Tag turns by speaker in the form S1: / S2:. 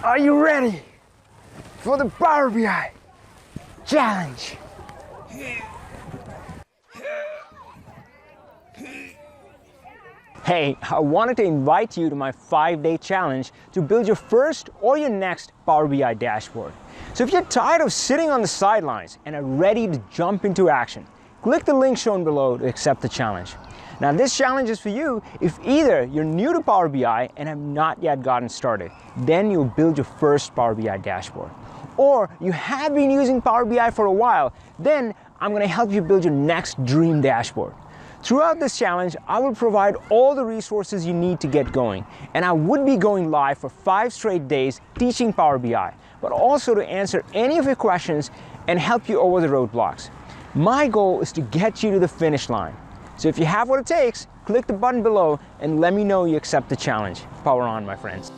S1: Are you ready for the Power BI challenge? Hey, I wanted to invite you to my 5-day challenge to build your first or your next Power BI dashboard. So if you're tired of sitting on the sidelines and are ready to jump into action, click the link shown below to accept the challenge. Now this challenge is for you if either you're new to Power BI and have not yet gotten started, then you'll build your first Power BI dashboard. Or you have been using Power BI for a while, then I'm going to help you build your next dream dashboard. Throughout this challenge, I will provide all the resources you need to get going, and I would be going live for 5 straight days teaching Power BI, but also to answer any of your questions and help you over the roadblocks. My goal is to get you to the finish line. So if you have what it takes, click the button below and let me know you accept the challenge. Power on, my friends.